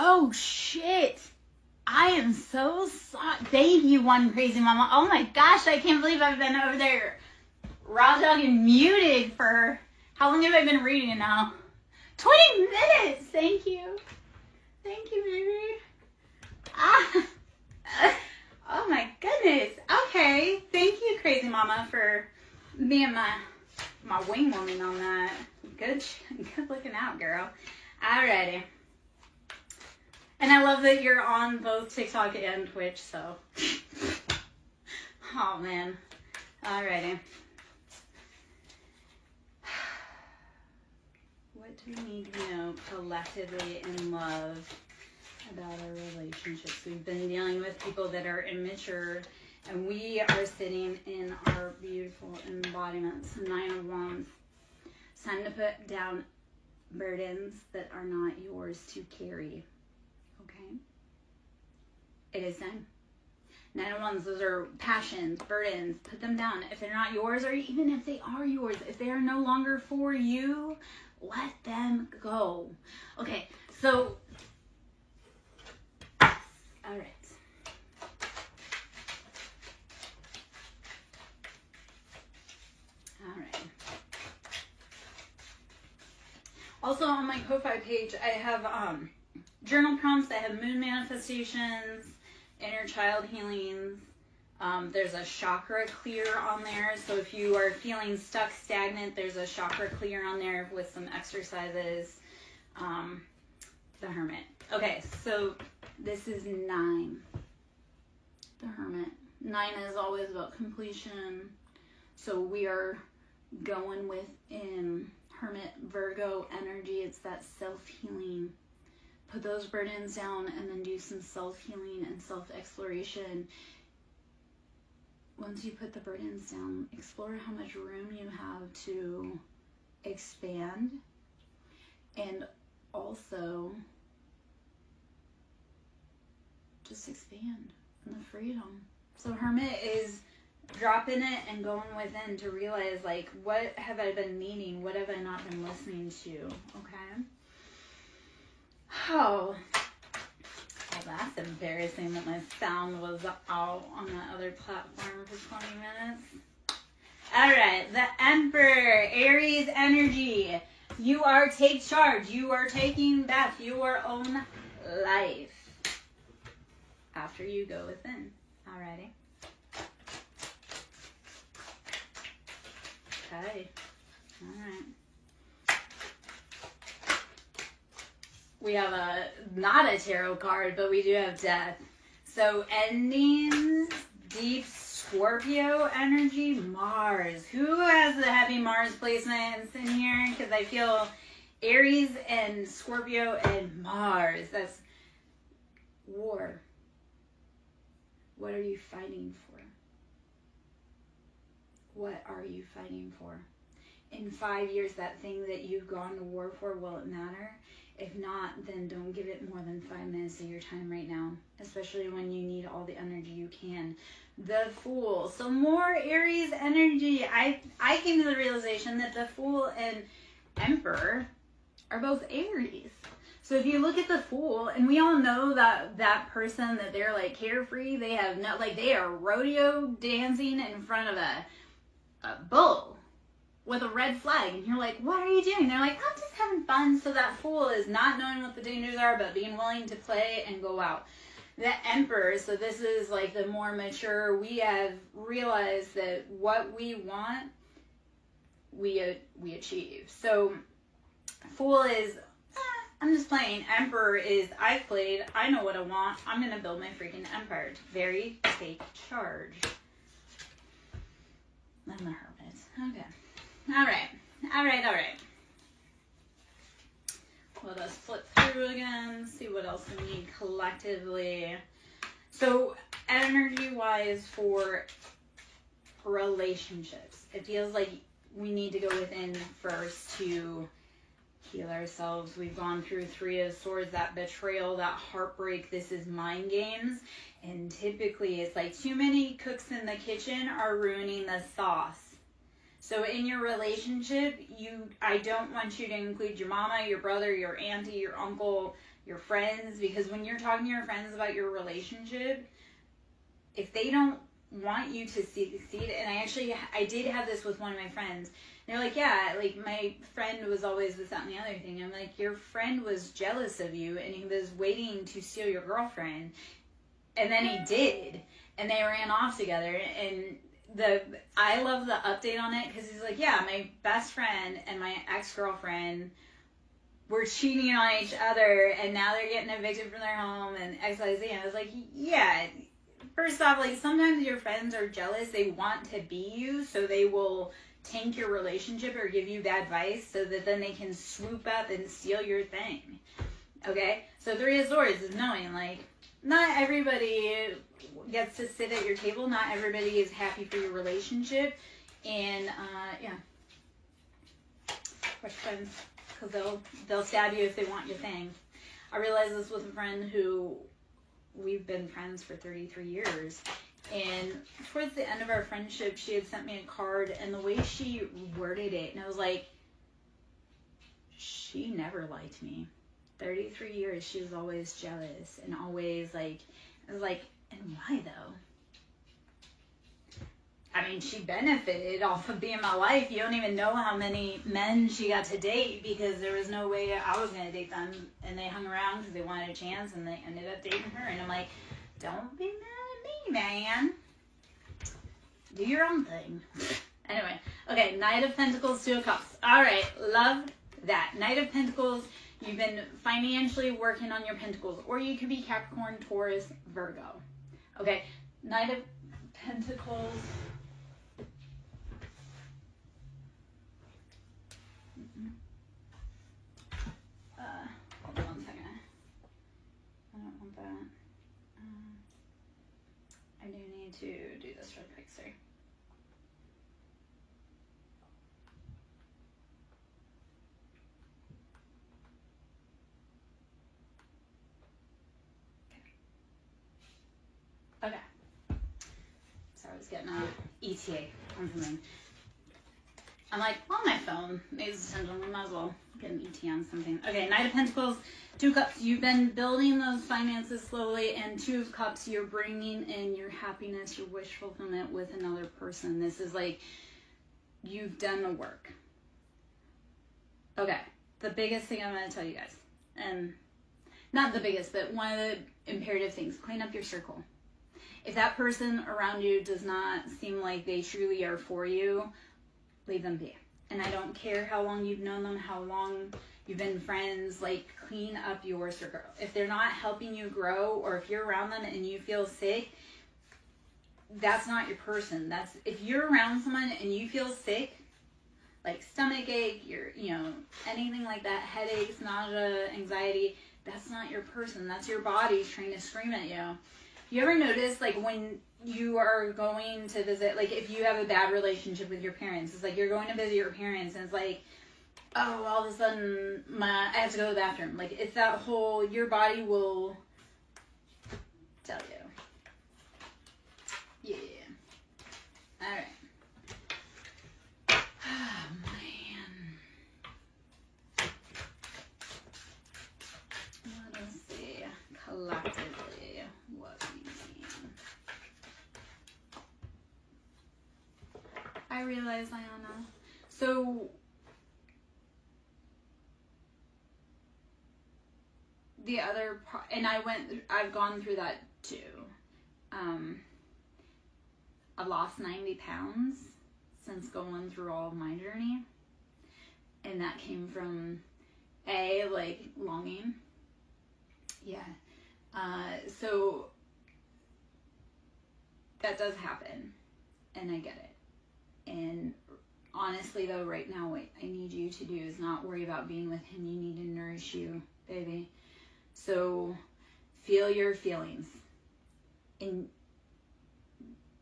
Oh, shit. I am so sorry. Thank you, one crazy mama. Oh my gosh, I can't believe I've been over there raw dogging muted for, how long have I been reading it now? 20 minutes. Thank you. Thank you, baby. Ah. Oh my goodness. Okay. Thank you, crazy mama, for being my wing woman on that. Good looking out, girl. Alrighty. And I love that you're on both TikTok and Twitch, so. Oh, man. Alrighty. What do we need to know collectively in love about our relationships? We've been dealing with people that are immature, and we are sitting in our beautiful embodiments. 9 of Wands. It's time to put down burdens that are not yours to carry. Okay? It is time. 9 of Wands, those are passions, burdens. Put them down. If they're not yours, or even if they are yours, if they are no longer for you, let them go. Okay, so, all right. All right. Also on my Ko-Fi page, I have journal prompts. I have moon manifestations, inner child healings. There's a chakra clear on there. So if you are feeling stuck, stagnant, there's a chakra clear on there with some exercises. The Hermit. Okay, so this is 9. The Hermit. 9 is always about completion. So we are going within Hermit Virgo energy. It's that self-healing. Put those burdens down and then do some self-healing and self-exploration. Once you put the burdens down, explore how much room you have to expand, and also just expand in the freedom. So Hermit is dropping it and going within to realize, like, what have I been needing? What have I not been listening to? Okay. Oh, well, that's embarrassing that my sound was out on that other platform for 20 minutes. All right, the Emperor, Aries energy. You are take charge. You are taking back your own life after you go within. Alrighty. Okay. All right. We have not a tarot card, but we do have death. So endings, deep Scorpio energy, Mars. Who has the heavy Mars placements in here? Because I feel Aries and Scorpio and Mars. That's war. What are you fighting for? What are you fighting for? In 5 years, that thing that you've gone to war for, will it matter? If not, then don't give it more than 5 minutes of your time right now, especially when you need all the energy you can. The Fool. So more Aries energy. I came to the realization that the Fool and Emperor are both Aries. So if you look at the Fool, and we all know that person that they're like carefree, they have no, like they are rodeo dancing in front of a bull with a red flag, and you're like, what are you doing? They're like, I'm just having fun. So that Fool is not knowing what the dangers are, but being willing to play and go out. The Emperor, so this is like the more mature, we have realized that what we want, we achieve. So Fool is, I'm just playing. Emperor is, I've played, I know what I want, I'm going to build my freaking empire. Very take charge. And the Hermit. Okay. All right. Let us flip through again, see what else we need collectively. So, energy-wise for relationships, it feels like we need to go within first to heal ourselves. We've gone through 3 of Swords, that betrayal, that heartbreak. This is mind games. And typically, it's like too many cooks in the kitchen are ruining the sauce. So in your relationship, I don't want you to include your mama, your brother, your auntie, your uncle, your friends, because when you're talking to your friends about your relationship, if they don't want you to succeed, and I did have this with one of my friends. They're like, yeah, like my friend was always this, that, and the other thing. I'm like, your friend was jealous of you, and he was waiting to steal your girlfriend, and then he did, and they ran off together. And I love the update on it, because he's like, yeah, my best friend and my ex-girlfriend were cheating on each other, and now they're getting evicted from their home, and XYZ. And I was like, yeah. First off, like, sometimes your friends are jealous. They want to be you, so they will tank your relationship or give you bad advice so that then they can swoop up and steal your thing. Okay? So 3 of Swords is knowing, like, not everybody gets to sit at your table. Not everybody is happy for your relationship. And, yeah. Watch friends, because they'll stab you if they want your thing. I realized this with a friend who we've been friends for 33 years. And towards the end of our friendship, she had sent me a card, and the way she worded it, and I was like, she never liked me. 33 years, she was always jealous, and always, like, I was like, and why, though? I mean, she benefited off of being my life. You don't even know how many men she got to date, because there was no way I was going to date them, and they hung around because they wanted a chance, and they ended up dating her, and I'm like, don't be mad at me, man. Do your own thing. Anyway, okay, Knight of Pentacles, 2 of Cups. All right, love that. Knight of Pentacles, you've been financially working on your pentacles, or you could be Capricorn, Taurus, Virgo. Okay, Knight of Pentacles. Hold on 1 second. I don't want that. I do need to do this real quick, sorry. Okay. Sorry, I was getting an ETA on something. I'm like, on my phone. Ladies and gentlemen, we might as well get an ETA on something. Okay, Knight of Pentacles, 2 of Cups. You've been building those finances slowly, and 2 of Cups, you're bringing in your happiness, your wish fulfillment with another person. This is like, you've done the work. Okay, the biggest thing I'm going to tell you guys, and not the biggest, but one of the imperative things, clean up your circle. If that person around you does not seem like they truly are for you, leave them be. And I don't care how long you've known them, how long you've been friends, like, clean up your circle. If they're not helping you grow, or if you're around them and you feel sick, that's not your person. If you're around someone and you feel sick, like stomach ache, anything like that, headaches, nausea, anxiety, that's not your person. That's your body trying to scream at you. You ever notice, like, when you are going to visit, like, if you have a bad relationship with your parents, it's like you're going to visit your parents, and it's like, oh, all of a sudden, I have to go to the bathroom. Like, it's that whole, your body will tell you. Yeah. All right. Oh, man. Let us see. Collectively, what we mean. I realize, Ayana. So, the other part, and I've gone through that too. I've lost 90 pounds since going through all of my journey. And that came from, like, longing. Yeah. So, that does happen. And I get it. And honestly, though, right now, what I need you to do is not worry about being with him. You need to nourish you, baby. So, feel your feelings. And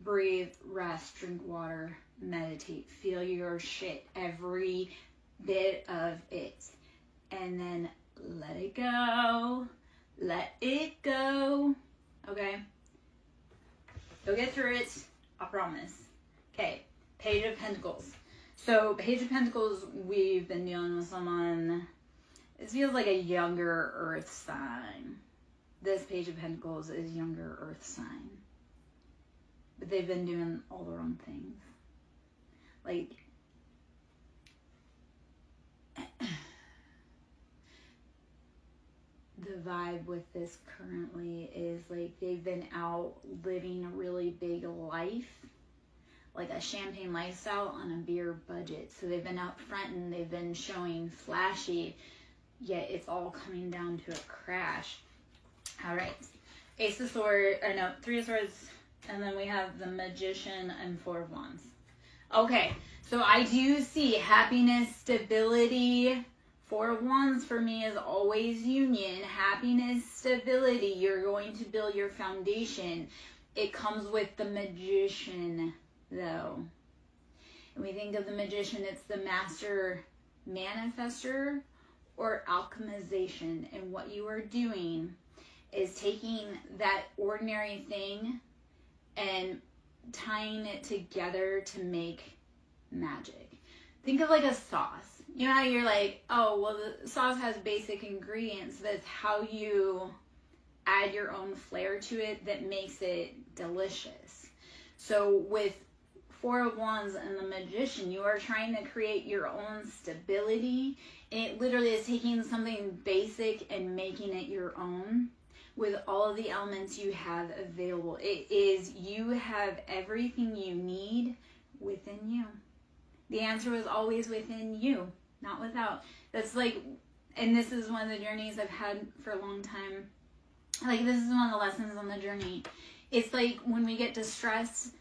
breathe, rest, drink water, meditate. Feel your shit, every bit of it. And then let it go. Let it go. Okay? You'll get through it. I promise. Okay. Page of Pentacles. So, Page of Pentacles, we've been dealing with someone It feels like a younger earth sign. This Page of Pentacles is younger earth sign. But they've been doing all the wrong things. Like, the vibe with this currently is like they've been out living a really big life, like a champagne lifestyle on a beer budget. So they've been out front and they've been showing flashy, yet it's all coming down to a crash. All right, Ace of Swords, or no, Three of Swords, and then we have the Magician and Four of Wands. Okay, so I do see happiness, stability. Four of Wands for me is always union, happiness, stability. You're going to build your foundation. It comes with the Magician, though. And we think of the Magician, it's the master manifester or alchemization. And what you are doing is taking that ordinary thing and tying it together to make magic. Think of like a sauce. You know how you're like, oh, well, the sauce has basic ingredients. That's how you add your own flair to it that makes it delicious. So with Four of Wands and the Magician, you are trying to create your own stability. And it literally is taking something basic and making it your own with all of the elements you have available. It is, you have everything you need within you. The answer was always within you, not without. That's like, and this is one of the journeys I've had for a long time. Like, this is one of the lessons on the journey. It's like when we get distressed,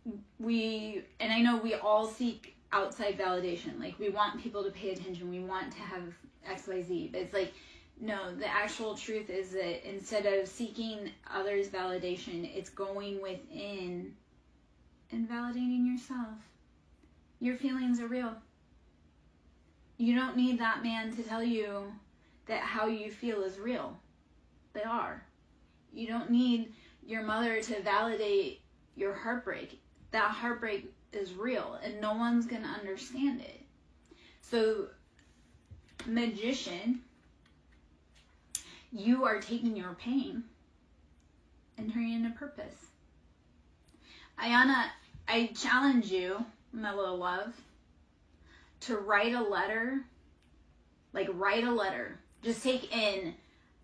and I know we all seek outside validation. Like, we want people to pay attention. We want to have X, Y, Z. But it's like, no, the actual truth is that instead of seeking others' validation, it's going within and validating yourself. Your feelings are real. You don't need that man to tell you that how you feel is real. They are. You don't need your mother to validate your heartbreak. That heartbreak is real and no one's going to understand it. So, Magician, you are taking your pain and turning it into purpose. Ayana, I challenge you, my little love, to write a letter. Like, write a letter. Just take in,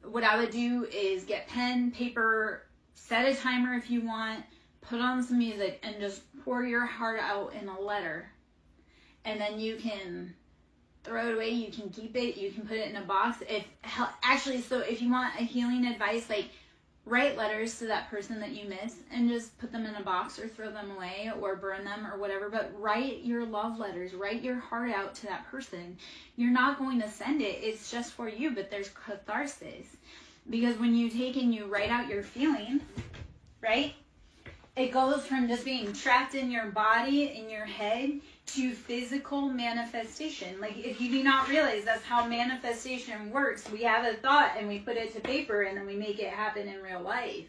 what I would do is get pen, paper, set a timer if you want, put on some music, and just pour your heart out in a letter. And then you can throw it away, you can keep it, you can put it in a box. So if you want a healing advice, like, write letters to that person that you miss and just put them in a box or throw them away or burn them or whatever. But write your love letters. Write your heart out to that person. You're not going to send it. It's just for you, but there's catharsis. Because when you take and you write out your feeling, right? It goes from just being trapped in your body, in your head, to physical manifestation. Like, if you do not realize that's how manifestation works, we have a thought and we put it to paper and then we make it happen in real life.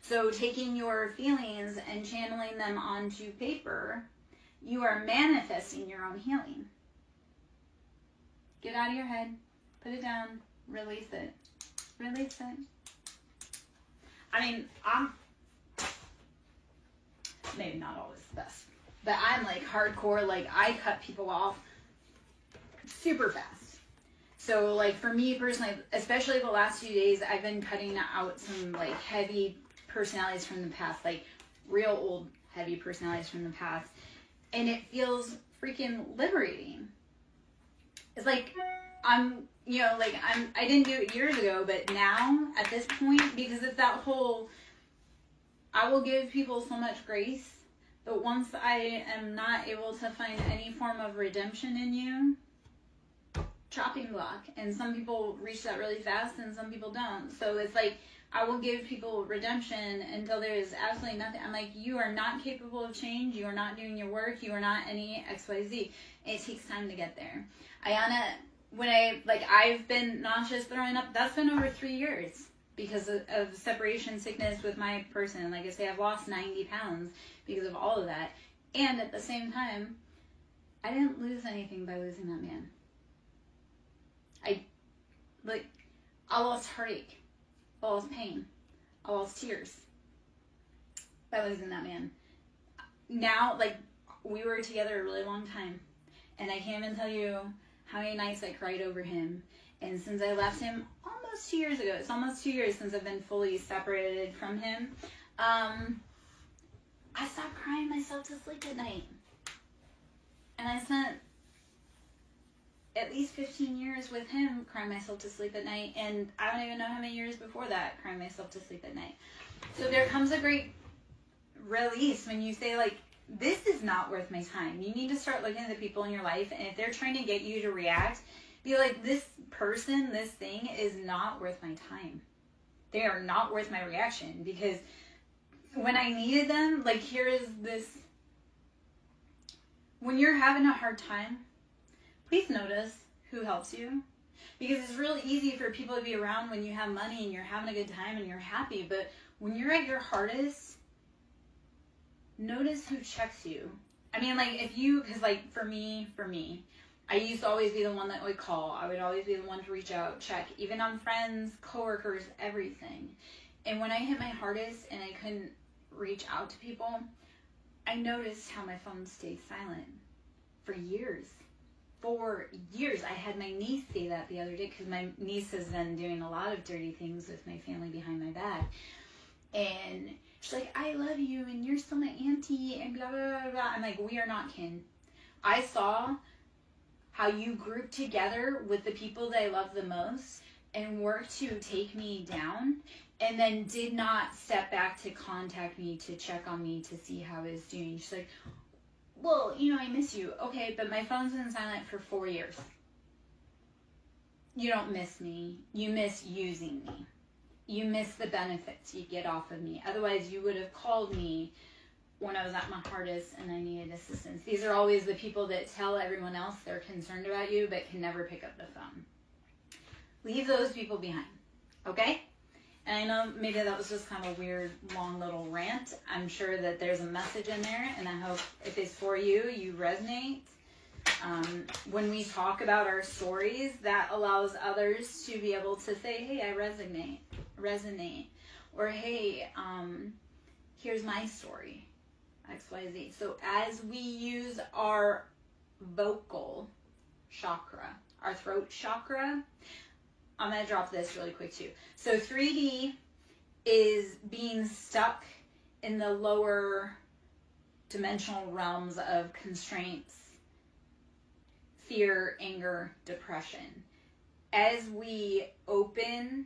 So taking your feelings and channeling them onto paper, you are manifesting your own healing. Get out of your head, put it down, release it. Release it. I mean, I'm maybe not always the best, but I'm like hardcore. Like, I cut people off super fast. So like for me personally, especially the last few days, I've been cutting out some like heavy personalities from the past, like real old heavy personalities from the past, and it feels freaking liberating. It's like I didn't do it years ago, but now at this point, because it's that whole, I will give people so much grace, but once I am not able to find any form of redemption in you, chopping block. And some people reach that really fast and some people don't. So it's like, I will give people redemption until there is absolutely nothing. I'm like, you are not capable of change. You are not doing your work. You are not any XYZ. It takes time to get there. Ayana, I've been nauseous, throwing up, that's been over 3 years because of separation sickness with my person. Like I say, I've lost 90 pounds because of all of that. And at the same time, I didn't lose anything by losing that man. Like, I lost heartache. I lost pain. I lost tears by losing that man. Now, like, we were together a really long time, and I can't even tell you how many nights I cried over him. And since I left him almost 2 years ago, it's almost 2 years since I've been fully separated from him, I stopped crying myself to sleep at night. And I spent at least 15 years with him crying myself to sleep at night, and I don't even know how many years before that crying myself to sleep at night. So there comes a great release when you say, like, this is not worth my time. You need to start looking at the people in your life, and if they're trying to get you to react, be like, this person, this thing is not worth my time. They are not worth my reaction, because when I needed them, like, here is this. When you're having a hard time, please notice who helps you, because it's really easy for people to be around when you have money and you're having a good time and you're happy, but when you're at your hardest, notice who checks you. I mean, like, if you, because, like, for me, I used to always be the one that would call. I would always be the one to reach out, check, even on friends, coworkers, everything. And when I hit my hardest and I couldn't reach out to people, I noticed how my phone stayed silent for years. For years. I had my niece say that the other day, because my niece has been doing a lot of dirty things with my family behind my back. And she's like, I love you, and you're still my auntie, and blah, blah, blah, blah. I'm like, we are not kin. I saw how you grouped together with the people that I love the most and worked to take me down, and then did not step back to contact me, to check on me, to see how I was doing. She's like, well, you know, I miss you. Okay, but my phone's been silent for 4 years. You don't miss me. You miss using me. You miss the benefits you get off of me. Otherwise, you would have called me when I was at my hardest and I needed assistance. These are always the people that tell everyone else they're concerned about you but can never pick up the phone. Leave those people behind, okay? And I know maybe that was just kind of a weird, long little rant. I'm sure that there's a message in there, and I hope if it's for you, you resonate. When we talk about our stories, that allows others to be able to say, hey, I resonate. Or, hey, here's my story, XYZ. So as we use our vocal chakra, our throat chakra, I'm going to drop this really quick too. So 3D is being stuck in the lower dimensional realms of constraints, fear, anger, depression. As we open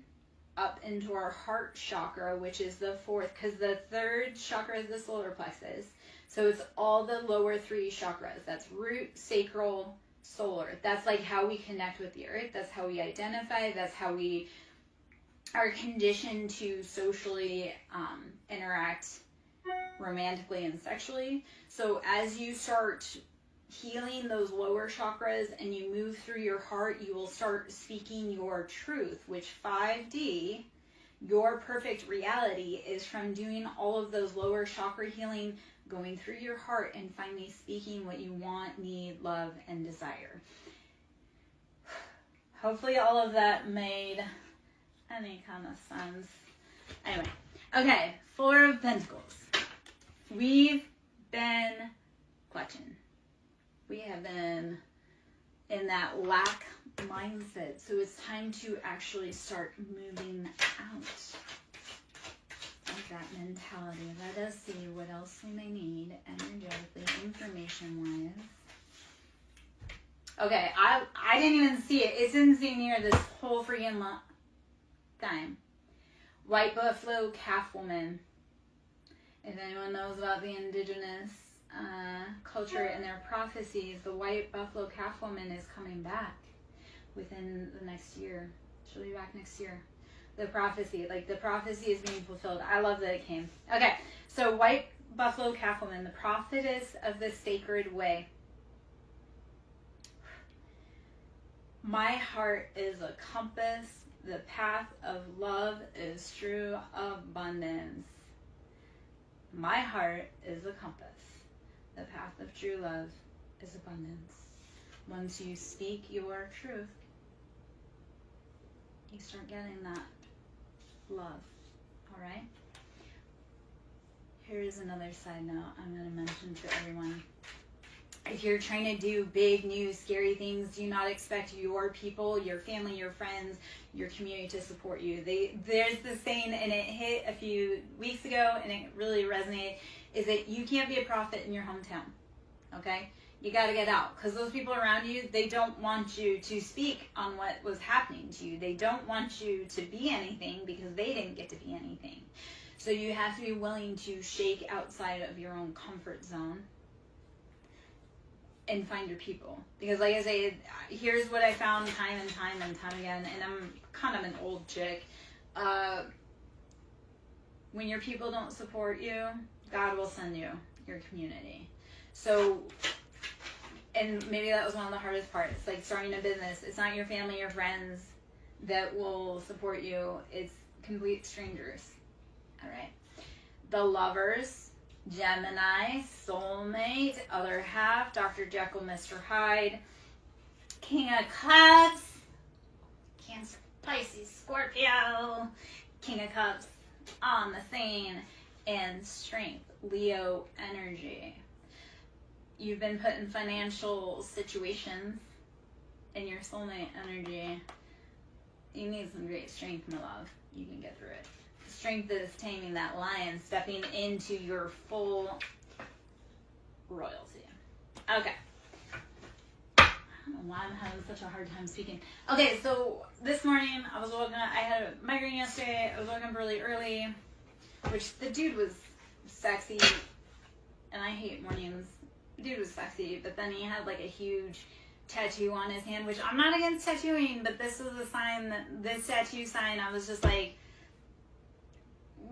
up into our heart chakra, which is the fourth, because the third chakra is the solar plexus. So it's all the lower three chakras. That's root, sacral, solar. That's like how we connect with the earth. That's how we identify. That's how we are conditioned to socially interact romantically and sexually. So as you start healing those lower chakras and you move through your heart, you will start speaking your truth, which 5D, your perfect reality, is from doing all of those lower chakra healing, going through your heart, and finally speaking what you want, need, love, and desire. Hopefully all of that made any kind of sense. Anyway, okay, Four of Pentacles. We've been clutching. We have been in that lack mindset, so it's time to actually start moving out of that mentality. Let us see what else we may need energetically, information-wise. Okay, I didn't even see it. It's in here this whole freaking time. White buffalo calf woman. If anyone knows about the indigenous culture and their prophecies, the white buffalo calf woman is coming back within the next year. She'll be back next year. The prophecy is being fulfilled. I love that it came. Okay, so white buffalo calf woman, the prophetess of the sacred way. My heart is a compass. The path of love is true abundance. My heart is a compass. The path of true love is abundance. Once you speak your truth, you start getting that love. All right? Here's another side note I'm going to mention to everyone. If you're trying to do big, new, scary things, do not expect your people, your family, your friends, your community to support you. There's this saying, and it hit a few weeks ago, and it really resonated, is that you can't be a prophet in your hometown, okay? You got to get out, because those people around you, they don't want you to speak on what was happening to you. They don't want you to be anything because they didn't get to be anything. So you have to be willing to shake outside of your own comfort zone and find your people. Because like I say, here's what I found time and time again, and I'm kind of an old chick. When your people don't support you, God will send you your community. So, and maybe that was one of the hardest parts, like starting a business. It's not your family or friends that will support you. It's complete strangers. All right. The lovers, Gemini, soulmate, other half, Dr. Jekyll, Mr. Hyde, King of Cups, Cancer, Pisces, Scorpio, King of Cups on the scene, and Strength, Leo energy. You've been put in financial situations in your soulmate energy. You need some great strength, my love. You can get through it. Strength is taming that lion, stepping into your full royalty. Okay. I don't know why I'm having such a hard time speaking. Okay, so this morning I was woken up. I had a migraine yesterday. I was woken up really early, which the dude was sexy, and I hate mornings. The dude was sexy, but then he had like a huge tattoo on his hand, which I'm not against tattooing, but this was a sign that this tattoo sign, I was just like,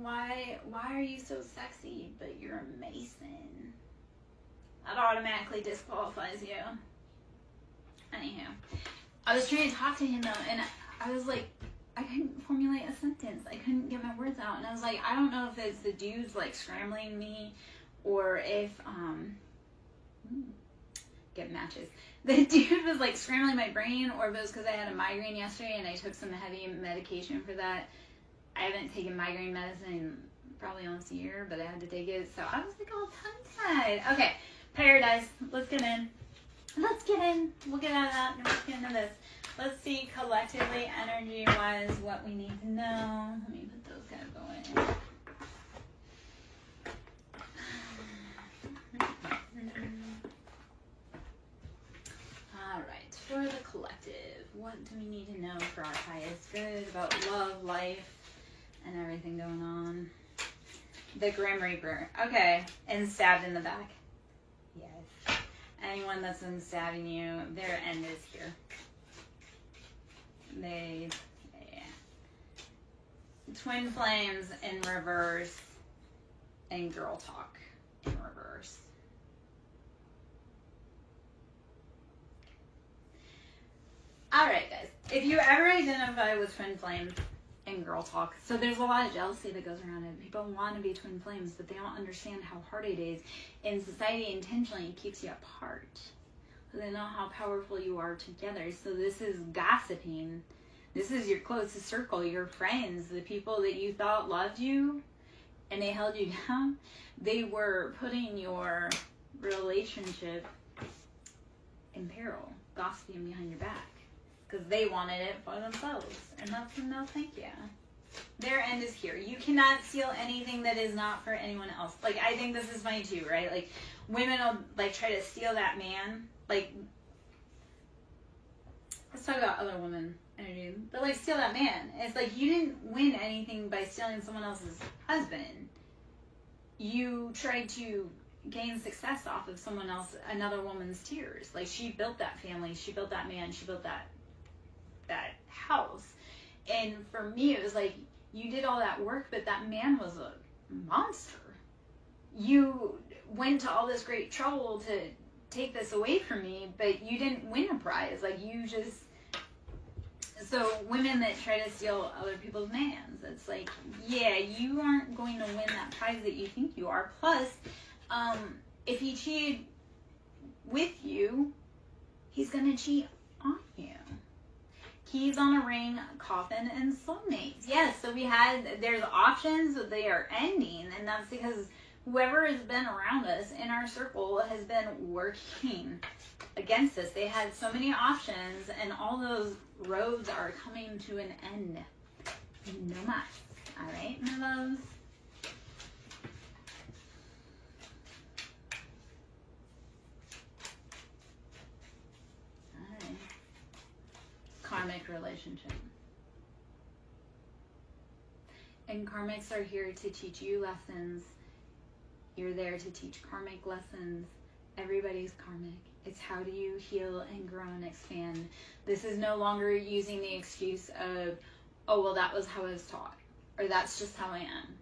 why are you so sexy, but you're a Mason? That automatically disqualifies you. Anywho, I was trying to talk to him though, and I was like, I couldn't formulate a sentence. I couldn't get my words out, and I was like, I don't know if it's the dudes like scrambling me, or if get matches. The dude was like scrambling my brain, or if it was because I had a migraine yesterday and I took some heavy medication for that. I haven't taken migraine medicine probably almost a year, but I had to take it, so I was like all tongue-tied. Okay, Paradise, let's get in. Let's get in. We'll get out of that and let's get into this. Let's see collectively, energy-wise, what we need to know. Let me put those guys away. All right, for the collective, what do we need to know for our highest good about love, life, and everything going on? The Grim Reaper. Okay, and stabbed in the back. Yes. Anyone that's been stabbing you, their end is here. Yeah. Twin flames in reverse, and girl talk in reverse. Alright guys, if you ever identify with twin flames and girl talk, so there's a lot of jealousy that goes around it. People want to be twin flames, but they don't understand how hard it is. And society intentionally keeps you apart. So they know how powerful you are together. So this is gossiping. This is your closest circle, your friends, the people that you thought loved you and they held you down. They were putting your relationship in peril, gossiping behind your back. Because they wanted it for themselves. And that's a no thank you. Their end is here. You cannot steal anything that is not for anyone else. Like, I think this is funny too, right? Like, women will, like, try to steal that man. Like, let's talk about other women energy. But, like, steal that man. It's like, you didn't win anything by stealing someone else's husband. You tried to gain success off of someone else, another woman's tears. Like, she built that family. She built that man. She built that house. And for me, it was like, you did all that work, but that man was a monster. You went to all this great trouble to take this away from me, but you didn't win a prize. Like, you just... So women that try to steal other people's mans, it's like, yeah, you aren't going to win that prize that you think you are. Plus, if he cheated with you, he's going to cheat on you. keys on a ring, coffin, and soulmates. Yes, so there's options, but they are ending, and that's because whoever has been around us in our circle has been working against us. They had so many options, and all those roads are coming to an end. No mas. All right, my loves. All right. Karmic relationship. And karmics are here to teach you lessons. You're there to teach karmic lessons. Everybody's karmic. It's how do you heal and grow and expand. This is no longer using the excuse of, oh, well, that was how I was taught, or that's just how I am.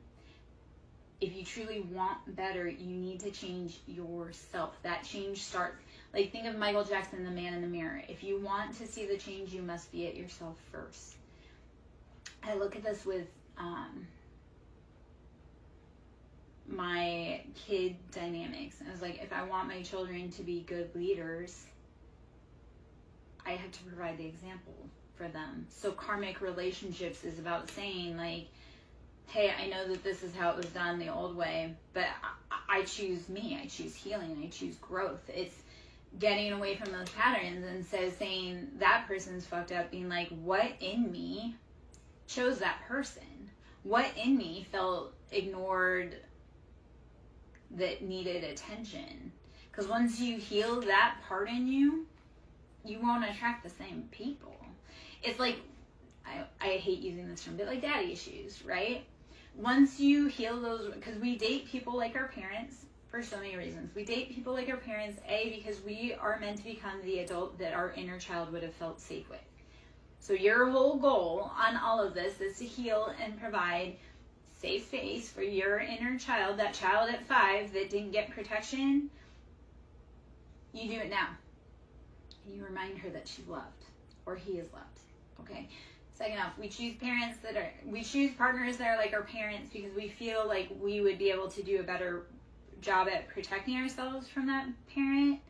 If you truly want better, you need to change yourself. That change starts, like, think of Michael Jackson, the man in the mirror. If you want to see the change, you must be it yourself first. I look at this with my kid dynamics. I was like, if I want my children to be good leaders, I have to provide the example for them. So karmic relationships is about saying, like, hey, I know that this is how it was done the old way, but I choose me. I choose healing. I choose growth. It's getting away from those patterns, instead of saying that person's fucked up, being like, what in me chose that person? What in me felt ignored that needed attention? Because once you heal that part in you, you won't attract the same people. It's like, I hate using this term, but like daddy issues, right? Once you heal those, because we date people like our parents for so many reasons. We date people like our parents, because we are meant to become the adult that our inner child would have felt safe with. So your whole goal on all of this is to heal and provide safe space for your inner child, that child at 5 that didn't get protection. You do it now. And you remind her that she's loved, or he is loved. Okay? Second off, we choose partners that are like our parents because we feel like we would be able to do a better job at protecting ourselves from that parent.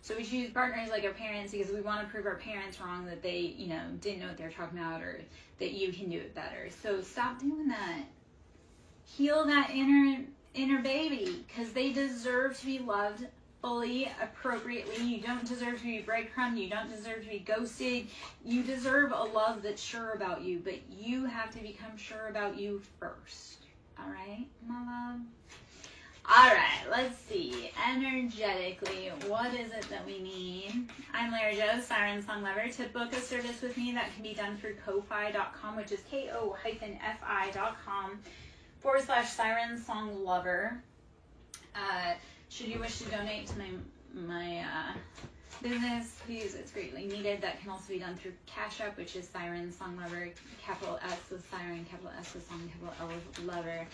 So we choose partners like our parents because we want to prove our parents wrong, that they, didn't know what they're talking about, or that you can do it better. So stop doing that. Heal that inner baby, because they deserve to be loved fully, appropriately. You don't deserve to be breadcrumbed. You don't deserve to be ghosted. You deserve a love that's sure about you, but you have to become sure about you first. All right, my love? All right, let's see. Energetically, what is it that we need? I'm Lara Jo, SirenSong Lover. To book a service with me, that can be done through ko-fi.com, which is ko-fi.com/SirenSong Lover. Should you wish to donate to my business, please, it's greatly needed. That can also be done through Cash App, which is SirenSong Lover, capital S with Siren, capital S with Song, capital L with Lover.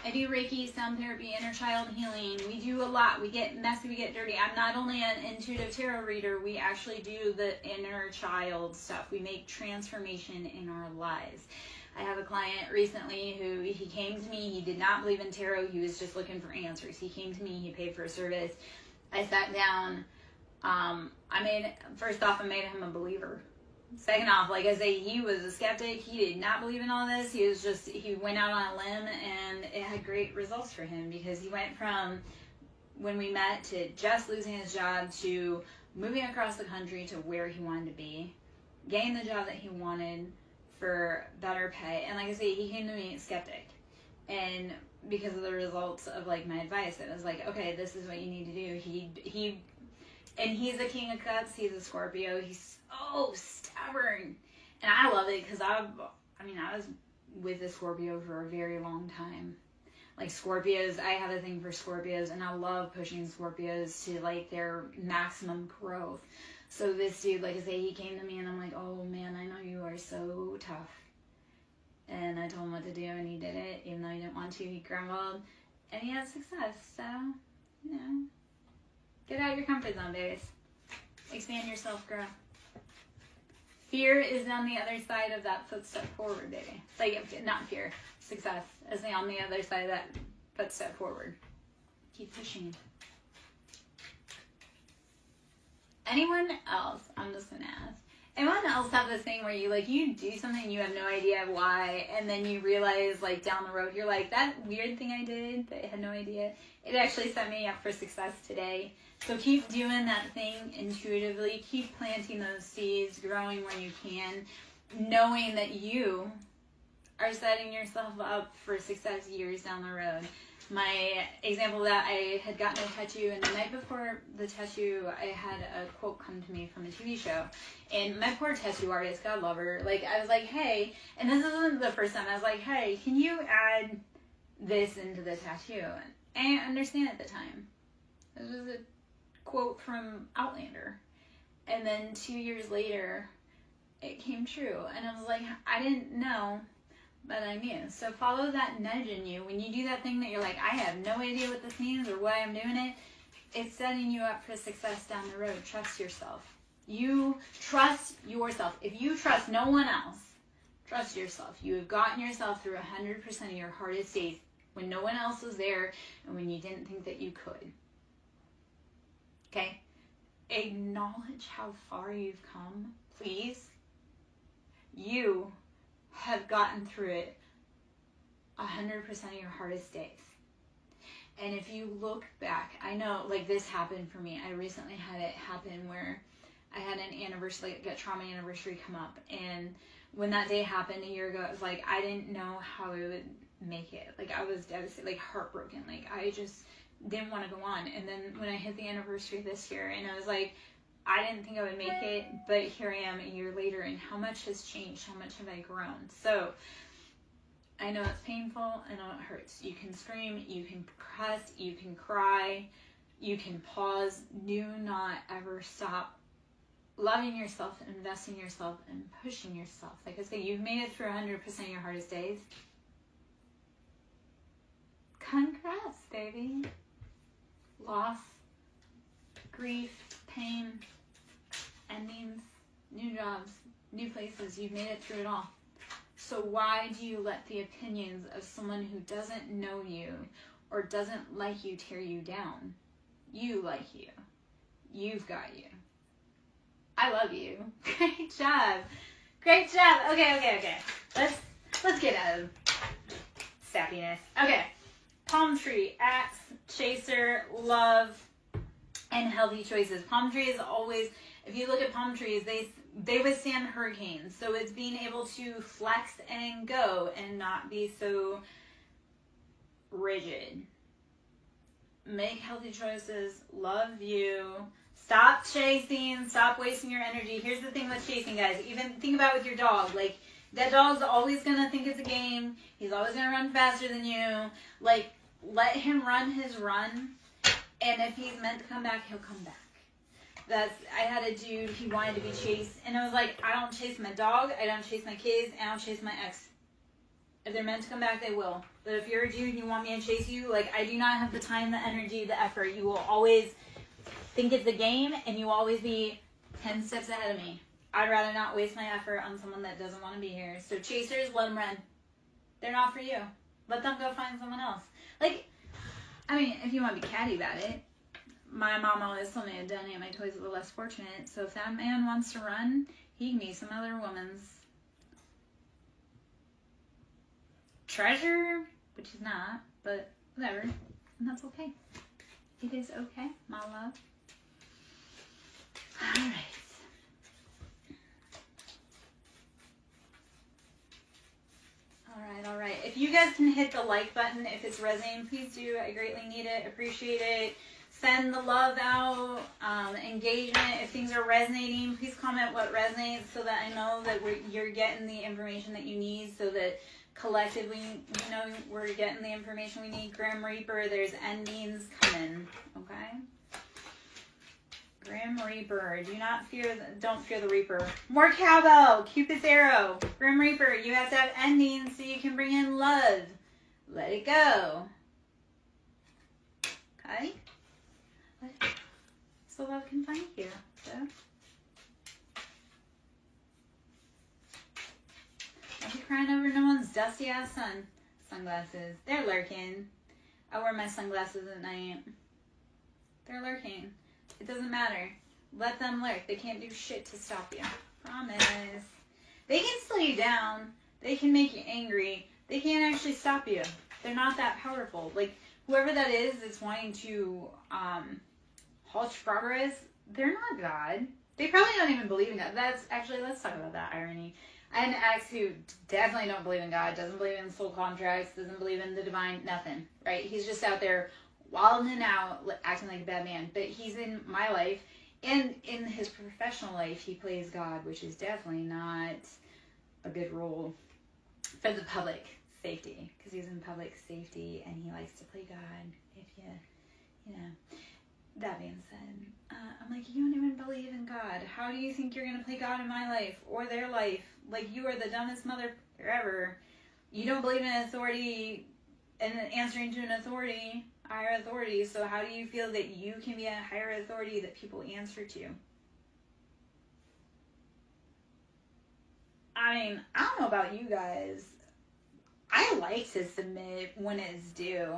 I do Reiki, sound therapy, inner child healing. We do a lot. We get messy, we get dirty. I'm not only an intuitive tarot reader, we actually do the inner child stuff. We make transformation in our lives. I have a client recently who, he came to me, he did not believe in tarot, he was just looking for answers. He came to me, he paid for a service. I sat down, first off, I made him a believer. Second off, like I say, he was a skeptic, he did not believe in all this, he went out on a limb, and it had great results for him, because he went from, when we met, to just losing his job, to moving across the country to where he wanted to be, getting the job that he wanted, for better pay. And like I say, he came to me skeptic, and because of the results of like my advice, it was like, okay, this is what you need to do. And he's a King of Cups, he's a Scorpio, he's so stubborn, and I love it, because I was with a Scorpio for a very long time. Like Scorpios, I have a thing for Scorpios, and I love pushing Scorpios to like their maximum growth. So this dude, like I say, he came to me, and I'm like, oh man, I know you are so tough. And I told him what to do, and he did it, even though he didn't want to. He grumbled, and he had success. So, get out of your comfort zone, babies. Expand yourself, girl. Fear is on the other side of that footstep forward, baby. Like, not fear, success is on the other side of that footstep forward. Keep pushing. Anyone else, I'm just going to ask, Anyone else have this thing where you do something, you have no idea why, and then you realize, like, down the road, you're like, that weird thing I did that I had no idea, it actually set me up for success today. So keep doing that thing intuitively. Keep planting those seeds, growing where you can, knowing that you are setting yourself up for success years down the road. My example of that, I had gotten a tattoo, and the night before the tattoo, I had a quote come to me from a TV show. And my poor tattoo artist, God love her, like, I was like, hey, and this isn't the first time, I was like, hey, can you add this into the tattoo? And I didn't understand at the time. It was a quote from Outlander. And then 2 years later, it came true. And I was like, I didn't know, but I knew. So follow that nudge in you. When you do that thing that you're like, I have no idea what this means or why I'm doing it, it's setting you up for success down the road. Trust yourself. You trust yourself. If you trust no one else, trust yourself. You have gotten yourself through 100% of your hardest days when no one else was there and when you didn't think that you could. Okay? Acknowledge how far you've come, please. You have gotten through it 100% of your hardest days. And if you look back, I know, like, this happened for me. I recently had it happen where I had an anniversary, like a trauma anniversary come up. And when that day happened a year ago, it was like, I didn't know how I would make it. Like, I was devastated, like, heartbroken. Like, I just didn't want to go on. And then when I hit the anniversary this year, and I was like, I didn't think I would make it, but here I am a year later, and how much has changed? How much have I grown? So I know it's painful. I know it hurts. You can scream, you can cuss, you can cry, you can pause. Do not ever stop loving yourself, investing in yourself, and pushing yourself. Like I say, you've made it through 100% of your hardest days. Congrats, baby. Loss, grief, pain, endings, new jobs, new places. You've made it through it all. So why do you let the opinions of someone who doesn't know you or doesn't like you tear you down? You like you. You've got you. I love you. Great job. Great job. Okay. Let's get out of sappiness. Okay. Palm tree, axe, chaser, love, and healthy choices. Palm tree is always, if you look at palm trees, they withstand hurricanes. So it's being able to flex and go and not be so rigid. Make healthy choices. Love you. Stop chasing. Stop wasting your energy. Here's the thing with chasing, guys. Even think about it with your dog. Like, that dog's always going to think it's a game. He's always going to run faster than you. Like, let him run his run. And if he's meant to come back, he'll come back. I had a dude, he wanted to be chased. And I was like, I don't chase my dog. I don't chase my kids. I don't chase my ex. If they're meant to come back, they will. But if you're a dude and you want me to chase you, like, I do not have the time, the energy, the effort. You will always think it's a game, and you will always be 10 steps ahead of me. I'd rather not waste my effort on someone that doesn't want to be here. So chasers, let them run. They're not for you. Let them go find someone else. Like, I mean, if you want to be catty about it, my mom always told me to donate my toys to the less fortunate. So if that man wants to run, he can be some other woman's treasure, which is not, but whatever. And that's okay. It is okay, my love. All right. All right. If you guys can hit the like button if it's resonating, please do. I greatly need it. Appreciate it. Send the love out. Engagement. If things are resonating, please comment what resonates so that I know that you're getting the information that you need, so that collectively, you know, we're getting the information we need. Grim Reaper, there's endings coming. Okay? Grim Reaper, don't fear the Reaper. More cowbell, Cupid's arrow. Grim Reaper, you have to have endings so you can bring in love. Let it go. Okay? So love can find you. So. Don't be crying over no one's dusty ass sunglasses. They're lurking. I wear my sunglasses at night. They're lurking. It doesn't matter. Let them lurk. They can't do shit to stop you Promise. They can slow you down. They can make you angry. They can't actually stop you. They're not that powerful. Like, whoever that is that's wanting to halt your progress, they're not God. They probably don't even believe in God. Let's talk about that irony. I had an ex who definitely don't believe in God, doesn't believe in soul contracts, doesn't believe in the divine, nothing, right? He's just out there wilding out, acting like a bad man. But he's in my life, and in his professional life, he plays God, which is definitely not a good role for the public safety, because he's in public safety and he likes to play God. If you know. That being said, I'm like, you don't even believe in God. How do you think you're going to play God in my life or their life? Like, you are the dumbest mother ever. You don't believe in authority and answering to an authority, higher authority. So how do you feel that you can be a higher authority that people answer to? I mean, I don't know about you guys. I like to submit when it's due.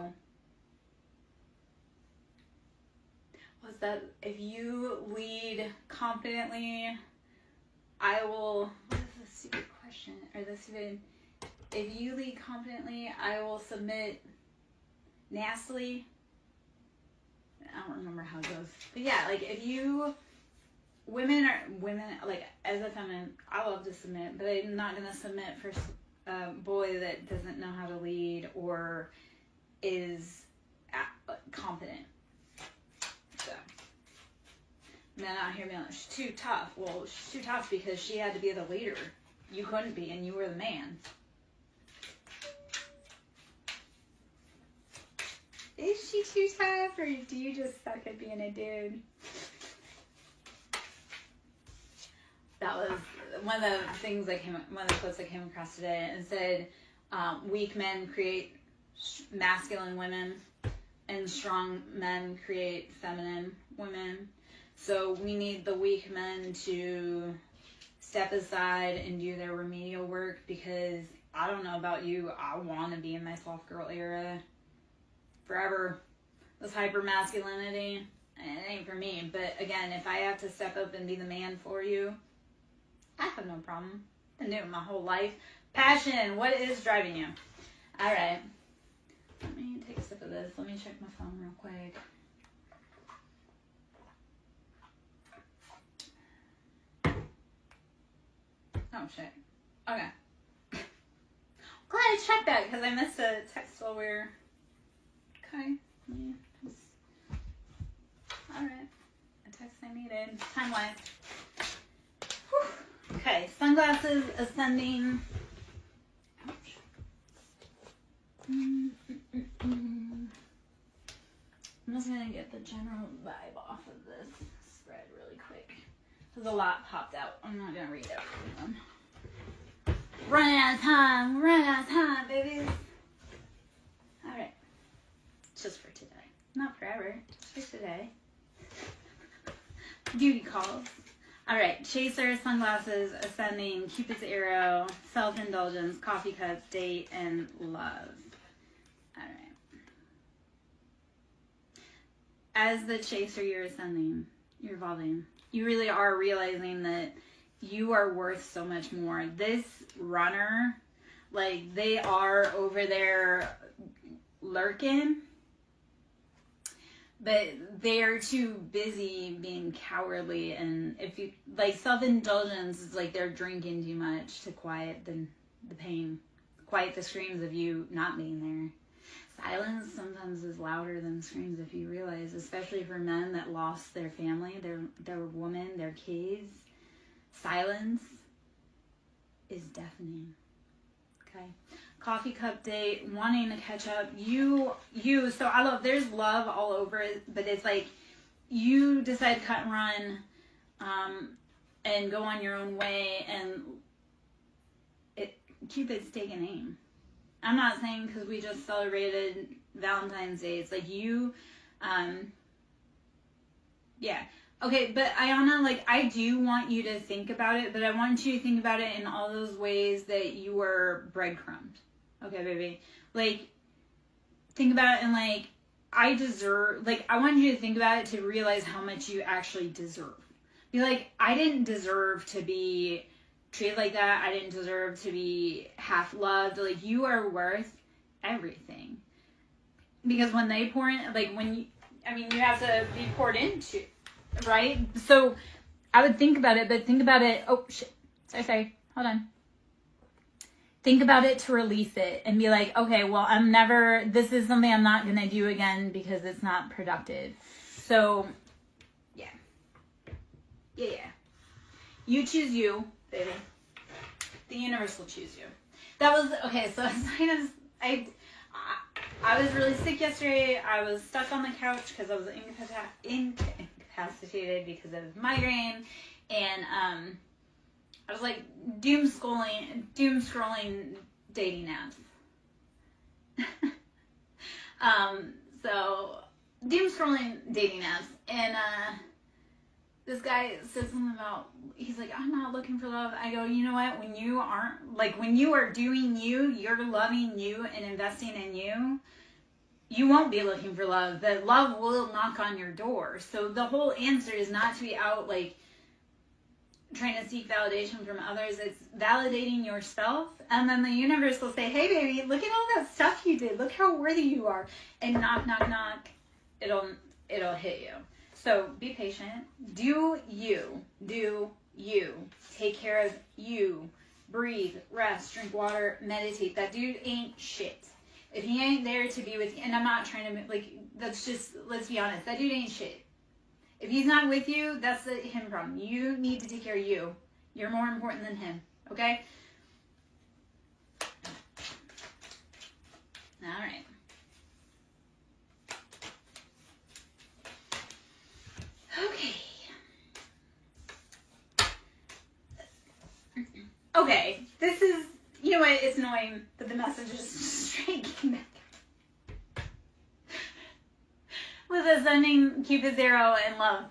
What's that? If you lead confidently, I will. What is the stupid question? Or the stupid. If you lead confidently, I will submit nastily. I don't remember how it goes. But yeah, like if you. Women, like as a feminine, I love to submit, but I'm not going to submit for a boy that doesn't know how to lead or is confident. So, men out here being like, she's too tough. Well, she's too tough because she had to be the leader. You couldn't be, and you were the man. Is she too tough, or do you just suck at being a dude? That was one of the things one of the quotes I came across today, and said, weak men create masculine women, and strong men create feminine women. So we need the weak men to step aside and do their remedial work, because I don't know about you, I want to be in my soft girl era forever. This hyper masculinity, it ain't for me. But again, if I have to step up and be the man for you, I have no problem. I've been doing it my whole life. Passion, what is driving you? All right. Let me take a sip of this. Let me check my phone real quick. Oh, shit. Okay. Glad I checked that because I missed a text while we were... Okay. Yeah. Alright. A text I needed. Time-wise. Okay. Sunglasses ascending. Ouch. I'm just going to get the general vibe off of this spread really quick. Because a lot popped out. I'm not going to read everyone. Running out of time, babies. Alright. Just for today. Not forever. Just for today. Duty calls. Alright. Chaser, sunglasses, ascending, Cupid's arrow, self-indulgence, coffee cups, date, and love. Alright. As the chaser, you're ascending. You're evolving. You really are realizing that you are worth so much more. This runner, like, they are over there lurking, but they're too busy being cowardly. And if you, like, self-indulgence is like they're drinking too much to quiet the pain, quiet the screams of you not being there. Silence sometimes is louder than screams, if you realize, especially for men that lost their family, their woman, their kids. Silence is deafening. Okay. Coffee cup date, wanting to catch up. So I love, there's love all over it, but it's like you decide to cut and run and go on your own way, and Cupid's taking aim. I'm not saying because we just celebrated Valentine's Day. It's like you, yeah. Okay, but Ayana, like, I do want you to think about it, but I want you to think about it in all those ways that you were breadcrumbed. Okay, baby? Like, think about it and, like, I want you to think about it to realize how much you actually deserve. Be like, I didn't deserve to be treated like that. I didn't deserve to be half loved. Like, you are worth everything. Because when they pour in, like, you have to be poured into, right? So I would think about it, but think about it. Oh, shit. Sorry. Hold on. Think about it to release it and be like, okay, well, this is something I'm not going to do again because it's not productive. So, yeah. You choose you, baby. The universe will choose you. That was, okay, so I was really sick yesterday. I was stuck on the couch because I was incapacitated because of migraine. And I was like doom scrolling dating apps. So doom scrolling dating apps. And this guy said something about, he's like, I'm not looking for love. I go, you know what? When you are doing you, you're loving you and investing in you, you won't be looking for love. The love will knock on your door. So the whole answer is not to be out like trying to seek validation from others. It's validating yourself. And then the universe will say, hey baby, look at all that stuff you did. Look how worthy you are. And knock, knock, knock. It'll hit you. So be patient. Do you. Take care of you. Breathe, rest, drink water, meditate. That dude ain't shit. If he ain't there to be with you, and I'm not trying to, like, that's just, let's be honest, that dude ain't shit. If he's not with you, that's him problem. You need to take care of you. You're more important than him, okay? All right. Okay, this is, you know what, it's annoying that the message is straight back. With ascending Cupid's arrow and love.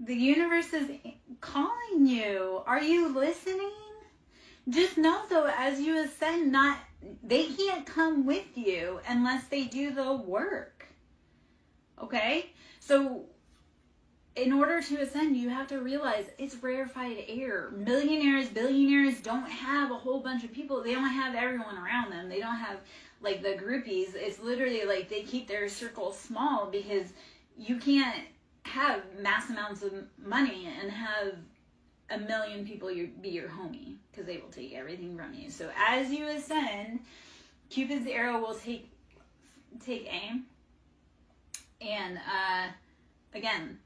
The universe is calling you. Are you listening? Just know though, as you ascend, they can't come with you unless they do the work. Okay? So in order to ascend, you have to realize it's rarefied air. Millionaires, billionaires don't have a whole bunch of people. They don't have everyone around them. They don't have like the groupies. It's literally like they keep their circle small because you can't have mass amounts of money and have a million people be your homie because they will take everything from you. So as you ascend, Cupid's arrow will take aim. And again,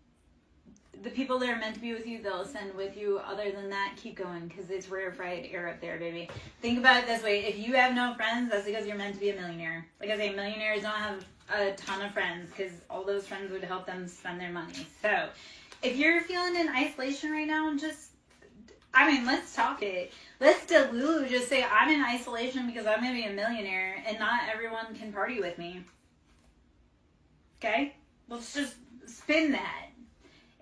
the people that are meant to be with you, they'll ascend with you. Other than that, keep going because it's rarefied air up there, baby. Think about it this way. If you have no friends, that's because you're meant to be a millionaire. Like I say, millionaires don't have a ton of friends because all those friends would help them spend their money. So if you're feeling in isolation right now, let's talk it. Let's Delulu just say, I'm in isolation because I'm going to be a millionaire and not everyone can party with me. Okay? Let's just spin that.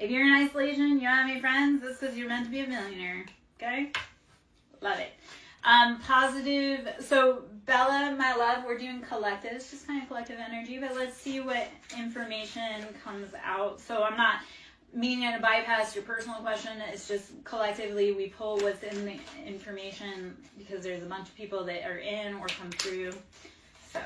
If you're in isolation, you don't have any friends, that's because you're meant to be a millionaire. Okay? Love it. Positive. So, Bella, my love, we're doing collective. It's just kind of collective energy, but let's see what information comes out. So, I'm not meaning to bypass your personal question. It's just collectively we pull what's in the information because there's a bunch of people that are in or come through. So,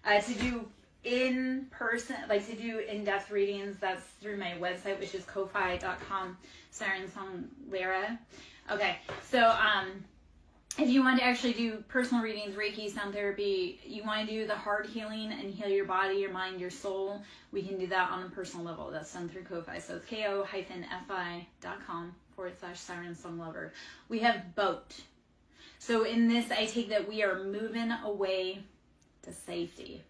to do in person, like to do in-depth readings, that's through my website, which is ko-fi.com, SirenSong Lara. Okay, so if you want to actually do personal readings, Reiki, sound therapy, you want to do the heart healing and heal your body, your mind, your soul, we can do that on a personal level. That's done through Ko-fi. So it's ko-fi.com/SirenSong Lover. We have boat. So in this, I take that we are moving away to safety.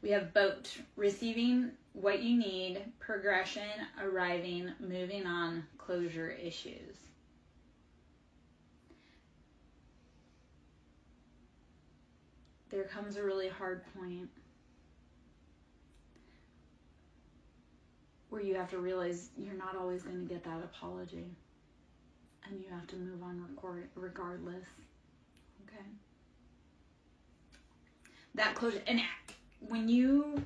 We have boat, receiving what you need, progression, arriving, moving on, closure issues. There comes a really hard point where you have to realize you're not always going to get that apology. And you have to move on regardless. Okay? That closure. And when you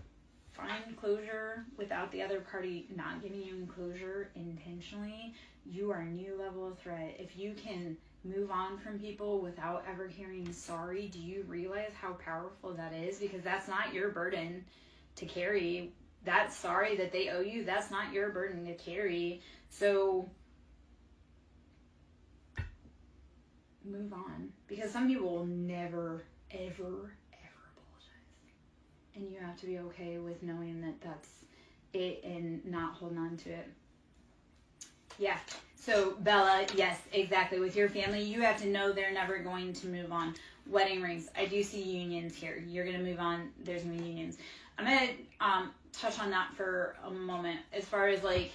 find closure without the other party not giving you closure intentionally, you are a new level of threat. If you can move on from people without ever hearing sorry, do you realize how powerful that is? Because that's not your burden to carry. That sorry that they owe you, that's not your burden to carry. So move on. Because some people will never, ever apologize. And you have to be okay with knowing that that's it and not holding on to it. Yeah. So Bella, yes, exactly. With your family, you have to know they're never going to move on. Wedding rings. I do see unions here. You're going to move on. There's going to be unions. I'm going to touch on that for a moment. As far as like,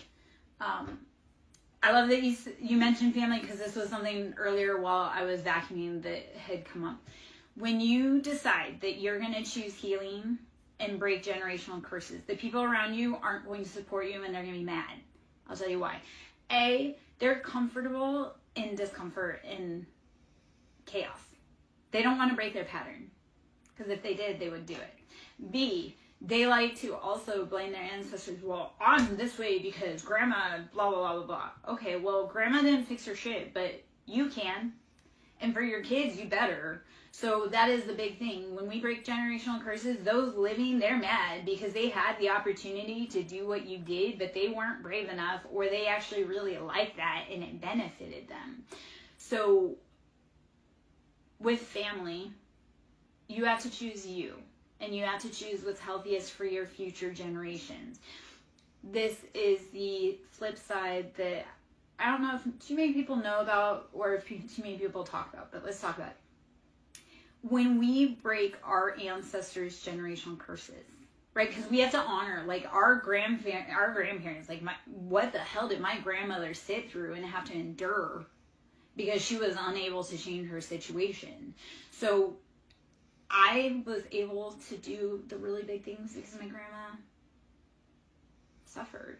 I love that you mentioned family, because this was something earlier while I was vacuuming that had come up. When you decide that you're going to choose healing and break generational curses, the people around you aren't going to support you and they're going to be mad. I'll tell you why. A, they're comfortable in discomfort and chaos. They don't want to break their pattern, because if they did, they would do it. B, they like to also blame their ancestors. Well, I'm this way because grandma blah, blah, blah, blah, blah. Okay, well, grandma didn't fix her shit, but you can. And for your kids, you better. So that is the big thing. When we break generational curses, those living, they're mad because they had the opportunity to do what you did, but they weren't brave enough, or they actually really liked that and it benefited them. So with family, you have to choose you, and you have to choose what's healthiest for your future generations. This is the flip side that I don't know if too many people know about, or if too many people talk about, but let's talk about it. When we break our ancestors' generational curses, right? Because we have to honor, like, our grandparents. Like, what the hell did my grandmother sit through and have to endure because she was unable to change her situation? So I was able to do the really big things because my grandma suffered.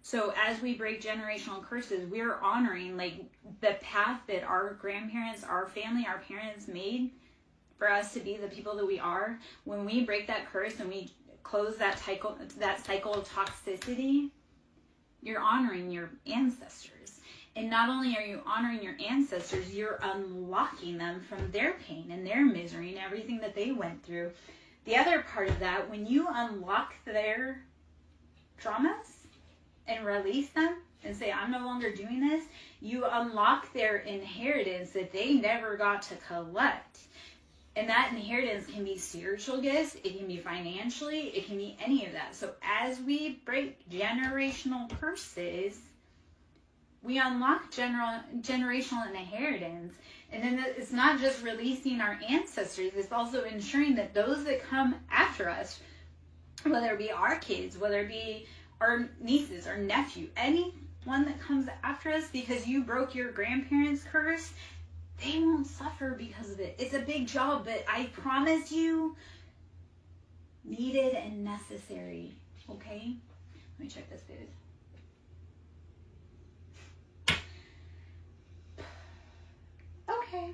So as we break generational curses, we're honoring, like, the path that our grandparents, our family, our parents made for us to be the people that we are. When we break that curse and we close that cycle of toxicity, you're honoring your ancestors. And not only are you honoring your ancestors, you're unlocking them from their pain and their misery and everything that they went through. The other part of that, when you unlock their traumas and release them and say, I'm no longer doing this, you unlock their inheritance that they never got to collect. And that inheritance can be spiritual gifts, it can be financially, it can be any of that. So as we break generational curses, we unlock generational inheritance. And then it's not just releasing our ancestors, it's also ensuring that those that come after us, whether it be our kids, whether it be our nieces or nephew, anyone that comes after us because you broke your grandparents' curse, they won't suffer because of it. It's a big job, but I promise you, needed and necessary. Okay? Let me check this food. Okay.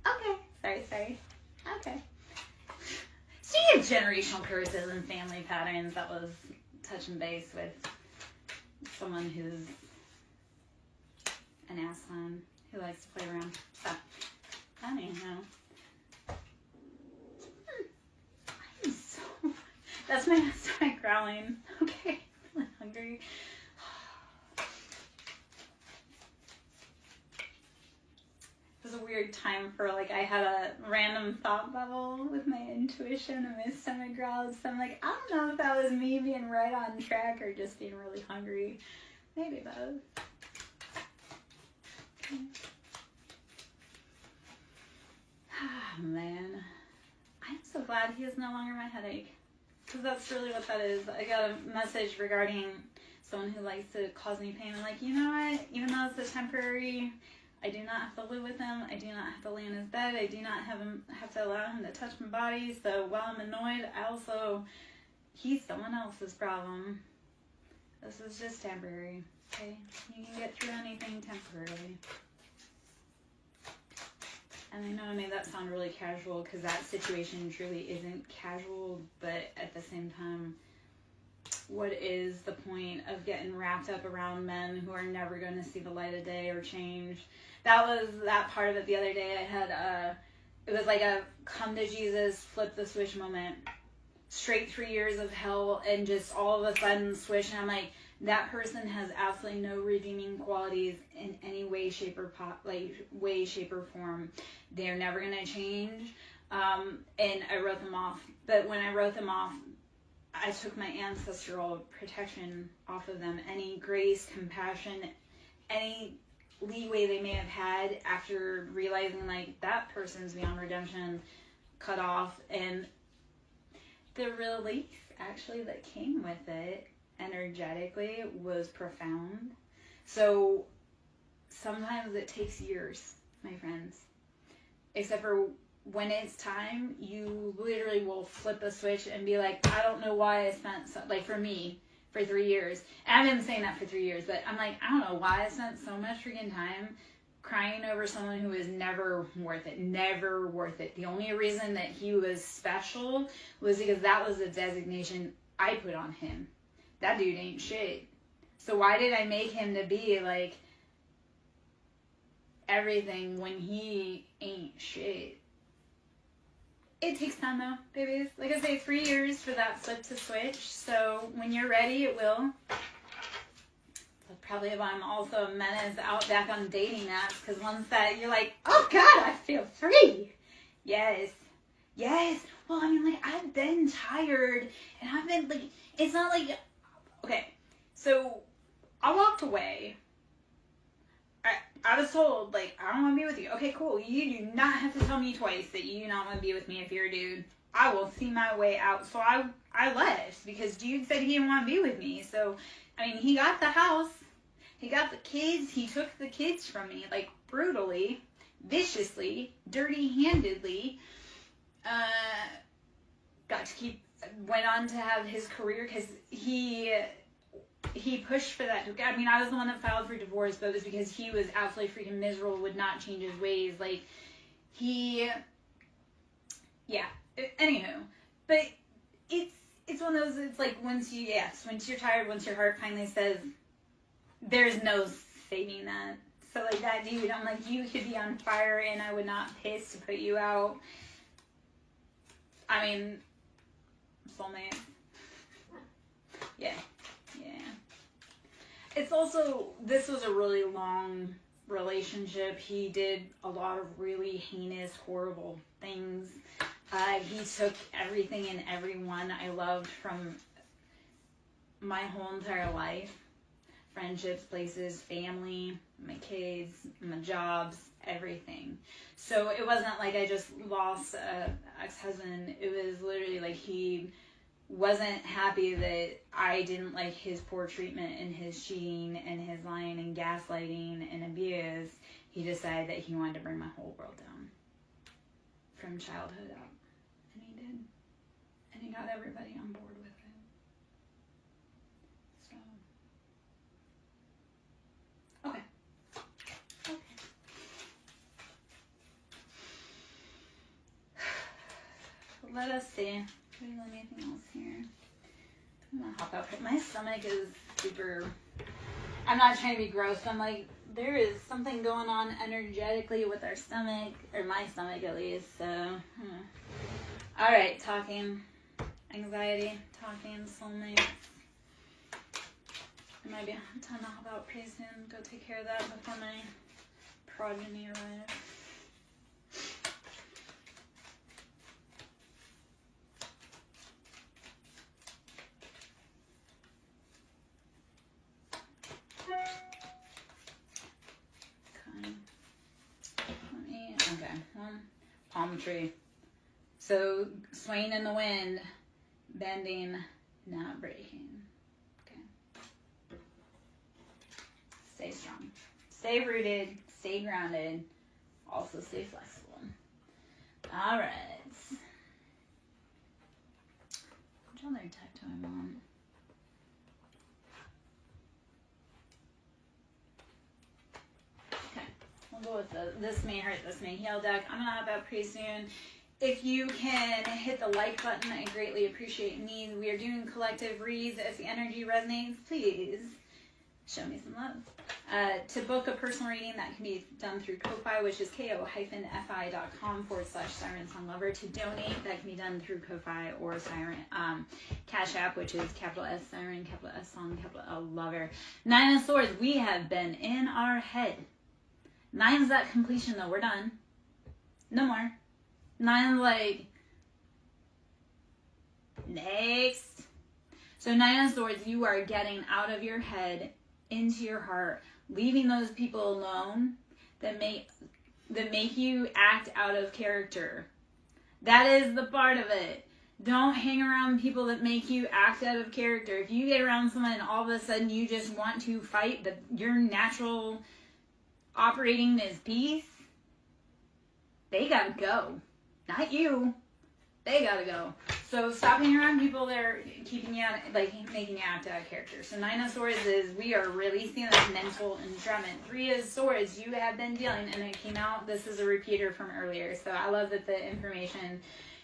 Okay. Sorry. Okay. Speaking of generational curses and family patterns, that was touching base with someone who's an asshole who likes to play around. So, anyhow. I'm so... That's my stomach growling. Okay. I'm hungry. It was a weird time for, like, I had a random thought bubble with my intuition and my stomach growled. So I'm like, I don't know if that was me being right on track or just being really hungry. Maybe both. Okay. Ah, man. I'm so glad he is no longer my headache. Because that's really what that is. I got a message regarding someone who likes to cause me pain. I'm like, you know what? Even though it's a temporary, I do not have to live with him. I do not have to lay in his bed. I do not have to allow him to touch my body. So while I'm annoyed, he's someone else's problem. This is just temporary. Okay? You can get through anything temporarily. And I know I made that sound really casual because that situation truly isn't casual, but at the same time, what is the point of getting wrapped up around men who are never going to see the light of day or change? That was that part of it the other day. I had it was like a come to Jesus, flip the switch moment. Straight 3 years of hell and just all of a sudden switch. And I'm like, that person has absolutely no redeeming qualities in any way, shape, or form. They're never going to change. And I wrote them off. But when I wrote them off, I took my ancestral protection off of them. Any grace, compassion, any leeway they may have had after realizing like that person's beyond redemption, cut off. And the relief actually that came with it energetically was profound. So sometimes it takes years, my friends. Except for when it's time, you literally will flip a switch and be like, I don't know why I spent, like for me, for 3 years. And I've been saying that for 3 years, but I'm like, I don't know why I spent so much freaking time crying over someone who was never worth it. Never worth it. The only reason that he was special was because that was the designation I put on him. That dude ain't shit. So why did I make him to be like everything when he ain't shit? It takes time though, babies. Like I say, 3 years for that flip to switch. So when you're ready, it will. That's probably why I'm also a menace out back on dating apps. Because once that, you're like, oh God, I feel free. Yes. Yes. Well, I mean, like, I've been tired. And I've been, like, it's not like, okay. So I walked away. I was told, like, I don't want to be with you. Okay, cool. You do not have to tell me twice that you do not want to be with me if you're a dude. I will see my way out. So I left because dude said he didn't want to be with me. So, I mean, he got the house. He got the kids. He took the kids from me, like, brutally, viciously, dirty-handedly. Went on to have his career because he pushed for that. I mean, I was the one that filed for divorce, but it was because he was absolutely freaking miserable, would not change his ways. Like, anywho. But it's one of those, it's like once you're tired, once your heart finally says, there's no saving that. So, like, that dude, I'm like, you could be on fire and I would not piss to put you out. I mean, soulmate. Yeah. It's also, this was a really long relationship. He did a lot of really heinous, horrible things. He took everything and everyone I loved from my whole entire life. Friendships, places, family, my kids, my jobs, everything. So it wasn't like I just lost an ex-husband. It was literally like he wasn't happy that I didn't like his poor treatment and his cheating and his lying and gaslighting and abuse. He decided that he wanted to bring my whole world down from childhood up. And he did. And he got everybody on board with it. So. Okay. Let us see. Do we have anything else here? I'm gonna hop out. My stomach is super. I'm not trying to be gross. I'm like, there is something going on energetically with our stomach, or my stomach at least. So, all right, talking, anxiety, talking, soulmates. It might be time to hop out pretty soon. Go take care of that before my progeny arrives. Palm tree. So swaying in the wind, bending, not breaking. Okay. Stay strong. Stay rooted. Stay grounded. Also stay flexible. All right. Which other tech do I want? Okay. Hold This May Hurt, This May Heal deck. I'm going to hop out pretty soon. If you can hit the like button, I greatly appreciate me. We are doing collective reads. If the energy resonates, please show me some love. To book a personal reading, that can be done through Ko-Fi, which is ko-fi.com/SirenSongLover. To donate, that can be done through Ko-Fi or Cash App, which is capital S Siren, capital S Song, capital L Lover. 9 of Swords, we have been in our head. 9's that completion, though. We're done. No more. 9's like, next. So 9 of Swords, you are getting out of your head into your heart, leaving those people alone that make you act out of character. That is the part of it. Don't hang around people that make you act out of character. If you get around someone and all of a sudden you just want to fight, but your natural operating is peace, they gotta go. Not you. They gotta go. So stop hanging around people that are keeping you out, like making you act out of character. So 9 of Swords is we are releasing that mental entrapment. 3 of Swords, you have been dealing, and it came out. This is a repeater from earlier. So I love that the information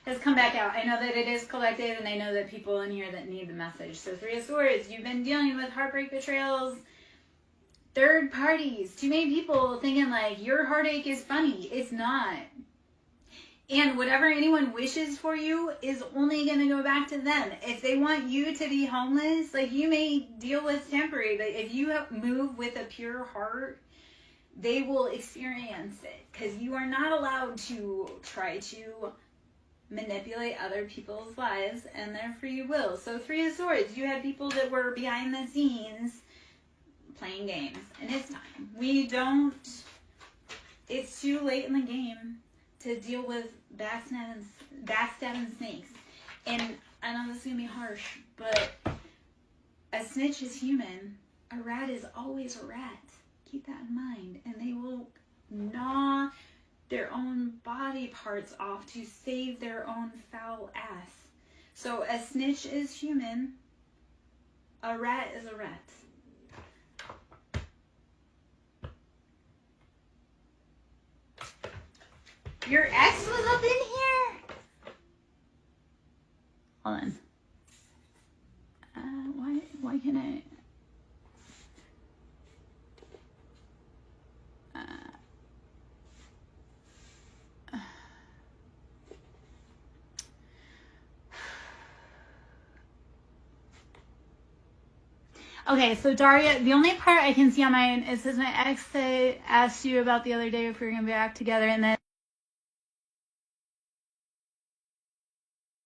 has come back out. I know that it is collective, and I know that people in here that need the message. So 3 of Swords, you've been dealing with heartbreak, betrayals, third parties. Too many people thinking like your heartache is funny. It's not. And whatever anyone wishes for you is only going to go back to them. If they want you to be homeless, like you may deal with temporary, but if you move with a pure heart, they will experience it. Because you are not allowed to try to manipulate other people's lives and their free will. So 3 of Swords, you had people that were behind the scenes playing games. And it's time. It's too late in the game to deal with backstabbing snakes. And I know this is going to be harsh, but a snitch is human. A rat is always a rat. Keep that in mind. And they will gnaw their own body parts off to save their own foul ass. So a snitch is human. A rat is a rat. Your ex was up in here? Hold on. Why can't I? Okay, so Daria, the only part I can see on mine, it says my ex asked you about the other day if we were going to be back together, and then